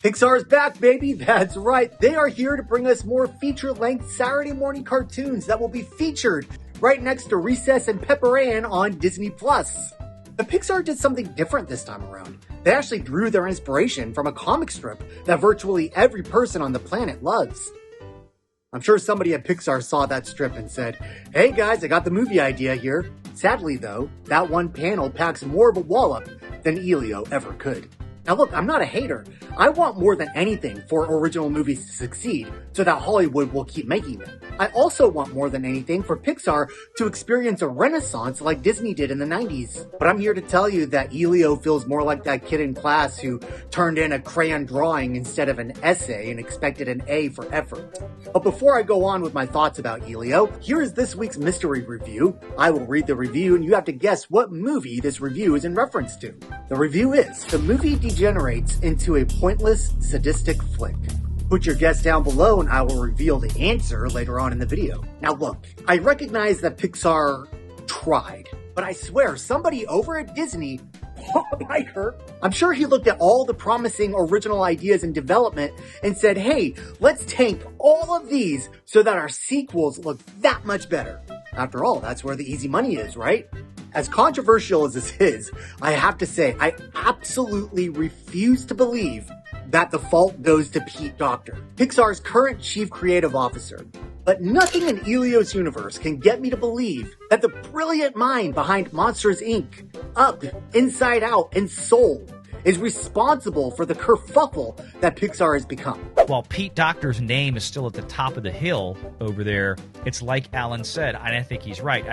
Pixar's back, baby! That's right, they are here to bring us more feature-length Saturday morning cartoons that will be featured right next to Recess and Pepper Ann on Disney+. But Pixar did something different this time around. They actually drew their inspiration from a comic strip that virtually every person on the planet loves. I'm sure somebody at Pixar saw that strip and said, "Hey guys, I got the movie idea here." Sadly though, that one panel packs more of a wallop than Elio ever could. Now look, I'm not a hater. I want more than anything for original movies to succeed so that Hollywood will keep making them. I also want more than anything for Pixar to experience a renaissance like Disney did in the 90s. But I'm here to tell you that Elio feels more like that kid in class who turned in a crayon drawing instead of an essay and expected an A for effort. But before I go on with my thoughts about Elio, here is this week's mystery review. I will read the review and you have to guess what movie this review is in reference to. The review is, the movie degenerates into a pointless, sadistic flick. Put your guess down below and I will reveal the answer later on in the video. Now look, I recognize that Pixar tried, but I swear somebody over at Disney might hurt. I'm sure he looked at all the promising original ideas in development and said, hey, let's tank all of these so that our sequels look that much better. After all, that's where the easy money is, right? As controversial as this is, I have to say, I absolutely refuse to believe that the fault goes to Pete Docter, Pixar's current chief creative officer. But nothing in Elio's universe can get me to believe that the brilliant mind behind Monsters, Inc., Up, Inside Out, and Soul is responsible for the kerfuffle that Pixar has become. While Pete Docter's name is still at the top of the hill over there, it's like Alan said, and I think he's right.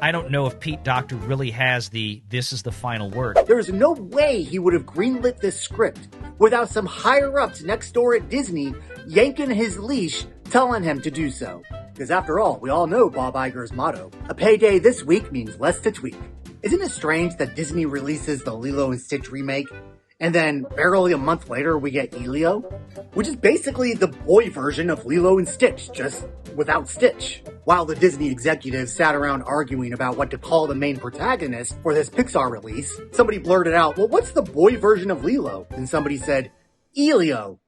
I don't know if Pete Docter really has this is the final word. There is no way he would have greenlit this script without some higher-ups next door at Disney yanking his leash, telling him to do so. Because after all, we all know Bob Iger's motto, a payday this week means less to tweak. Isn't it strange that Disney releases the Lilo and Stitch remake, and then barely a month later we get Elio? Which is basically the boy version of Lilo and Stitch, just without Stitch. While the Disney executives sat around arguing about what to call the main protagonist for this Pixar release, somebody blurted out, well, what's the boy version of Lilo? And somebody said, Elio.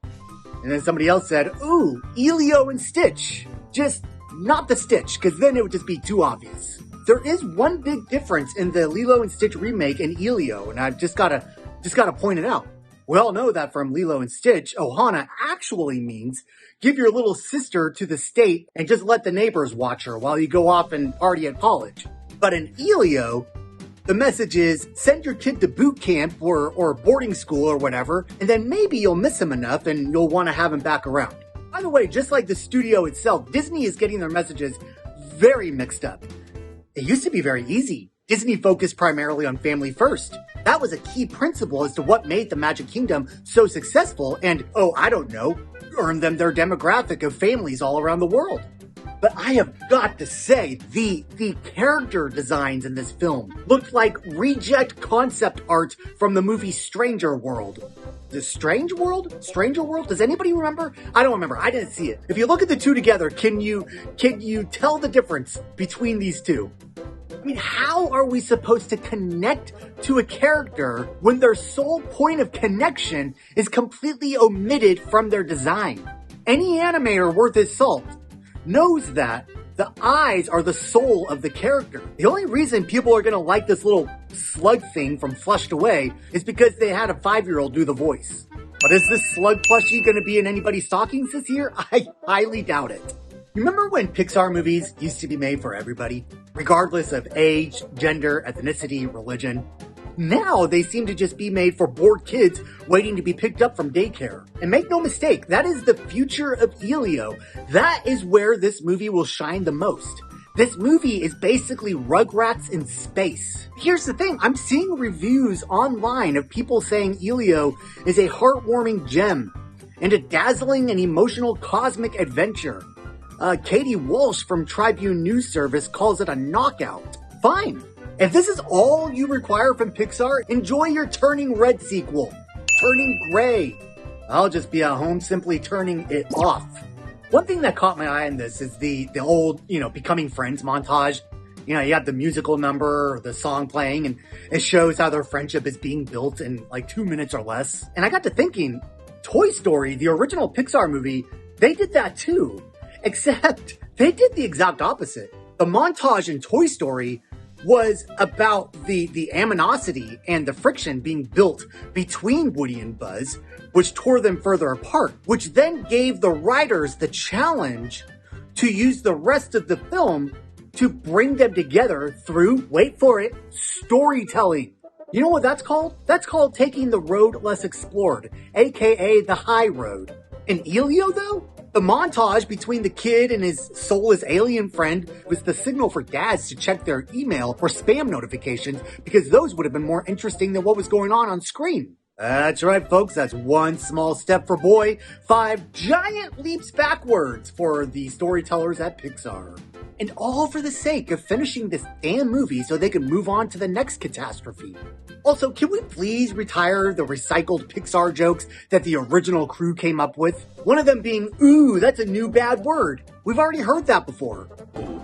And then somebody else said, ooh, Elio and Stitch. Just not the Stitch, because then it would just be too obvious. There is one big difference in the Lilo and Stitch remake and Elio, and I've just gotta point it out. We all know that from Lilo and Stitch, Ohana actually means give your little sister to the state and just let the neighbors watch her while you go off and party at college. But in Elio, the message is send your kid to boot camp or boarding school or whatever, and then maybe you'll miss him enough and you'll want to have him back around. By the way, just like the studio itself, Disney is getting their messages very mixed up. It used to be very easy. Disney focused primarily on family first. That was a key principle as to what made the Magic Kingdom so successful and, earned them their demographic of families all around the world. But I have got to say, the character designs in this film looked like reject concept art from the movie Stranger World. The Strange World? Stranger World? Does anybody remember? I don't remember. I didn't see it. If you look at the two together, can you tell the difference between these two? I mean, how are we supposed to connect to a character when their sole point of connection is completely omitted from their design? Any animator worth his salt knows that the eyes are the soul of the character. The only reason people are going to like this little slug thing from Flushed Away is because they had a 5-year-old do the voice. But is this slug plushie going to be in anybody's stockings this year? I highly doubt it. Remember when Pixar movies used to be made for everybody, regardless of age, gender, ethnicity, religion? Now they seem to just be made for bored kids waiting to be picked up from daycare. And make no mistake, that is the future of Elio. That is where this movie will shine the most. This movie is basically Rugrats in space. Here's the thing, I'm seeing reviews online of people saying Elio is a heartwarming gem and a dazzling and emotional cosmic adventure. Katie Walsh from Tribune News Service calls it a knockout. Fine. If this is all you require from Pixar, enjoy your Turning Red sequel. Turning Gray. I'll just be at home simply turning it off. One thing that caught my eye in this is the old, Becoming Friends montage. You have the musical number or the song playing, and it shows how their friendship is being built in like 2 minutes or less. And I got to thinking, Toy Story, the original Pixar movie, they did that too. Except they did the exact opposite. The montage in Toy Story was about the aminosity and the friction being built between Woody and Buzz, which tore them further apart, which then gave the writers the challenge to use the rest of the film to bring them together through, wait for it, storytelling. You know what that's called? That's called taking the road less explored, aka the high road. In Elio, though, the montage between the kid and his soulless alien friend was the signal for dads to check their email or spam notifications, because those would have been more interesting than what was going on screen. That's right, folks. That's one small step for boy, 5 giant leaps backwards for the storytellers at Pixar. And all for the sake of finishing this damn movie so they can move on to the next catastrophe. Also, can we please retire the recycled Pixar jokes that the original crew came up with? One of them being, ooh, that's a new bad word. We've already heard that before.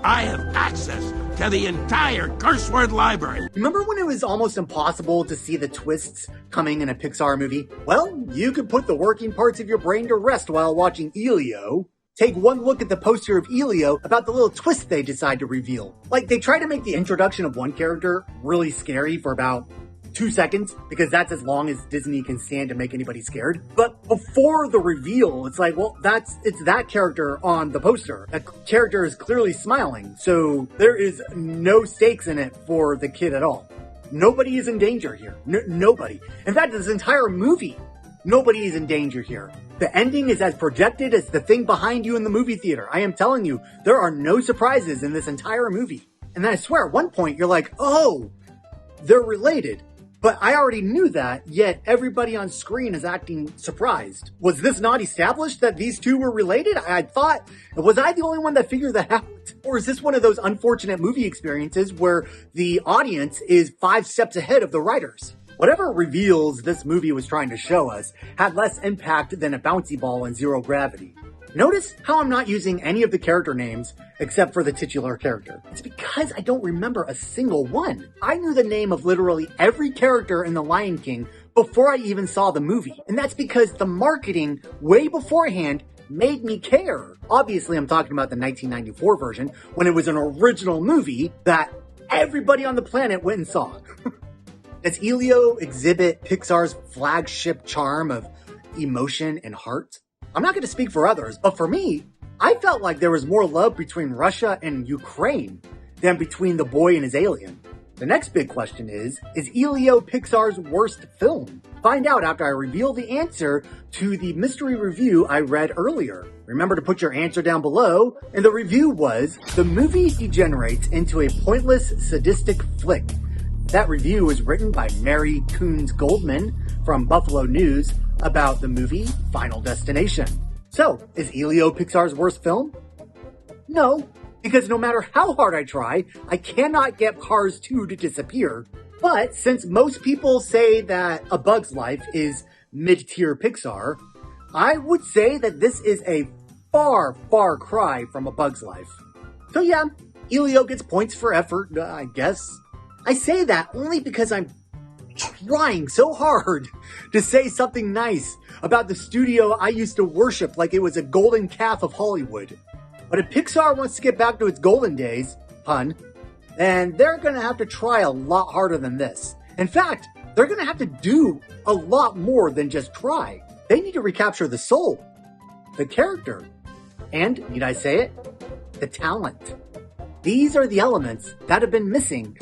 I have access to the entire curse word library. Remember when it was almost impossible to see the twists coming in a Pixar movie? Well, you could put the working parts of your brain to rest while watching Elio. Take one look at the poster of Elio about the little twist they decide to reveal. Like, they try to make the introduction of one character really scary for about 2 seconds, because that's as long as Disney can stand to make anybody scared. But before the reveal, it's like, well, it's that character on the poster. That character is clearly smiling, so there is no stakes in it for the kid at all. Nobody is in danger here. Nobody. In fact, this entire movie, nobody is in danger here. The ending is as projected as the thing behind you in the movie theater. I am telling you, there are no surprises in this entire movie. And then I swear, at one point, you're like, oh, they're related. But I already knew that, yet everybody on screen is acting surprised. Was this not established that these two were related? I thought, was I the only one that figured that out? Or is this one of those unfortunate movie experiences where the audience is 5 steps ahead of the writers? Whatever reveals this movie was trying to show us had less impact than a bouncy ball in zero gravity. Notice how I'm not using any of the character names except for the titular character. It's because I don't remember a single one. I knew the name of literally every character in The Lion King before I even saw the movie. And that's because the marketing way beforehand made me care. Obviously, I'm talking about the 1994 version when it was an original movie that everybody on the planet went and saw. Does Elio exhibit Pixar's flagship charm of emotion and heart? I'm not going to speak for others, but for me, I felt like there was more love between Russia and Ukraine than between the boy and his alien. The next big question is Elio Pixar's worst film? Find out after I reveal the answer to the mystery review I read earlier. Remember to put your answer down below, and the review was, the movie degenerates into a pointless, sadistic flick. That review was written by Mary Coons Goldman from Buffalo News about the movie Final Destination. So, is Elio Pixar's worst film? No, because no matter how hard I try, I cannot get Cars 2 to disappear. But since most people say that A Bug's Life is mid-tier Pixar, I would say that this is a far, far cry from A Bug's Life. So yeah, Elio gets points for effort, I guess. I say that only because I'm trying so hard to say something nice about the studio I used to worship like it was a golden calf of Hollywood. But if Pixar wants to get back to its golden days, pun, then they're going to have to try a lot harder than this. In fact, they're going to have to do a lot more than just try. They need to recapture the soul, the character, and, need I say it, the talent. These are the elements that have been missing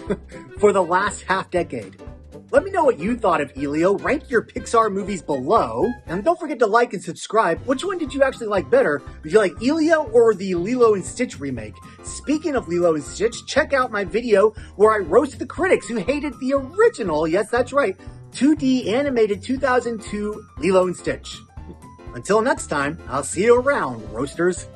for the last half decade. Let me know what you thought of Elio. Rank your Pixar movies below. And don't forget to like and subscribe. Which one did you actually like better? Did you like Elio or the Lilo and Stitch remake? Speaking of Lilo and Stitch, check out my video where I roast the critics who hated the original, yes, that's right, 2D animated 2002 Lilo and Stitch. Until next time, I'll see you around, roasters.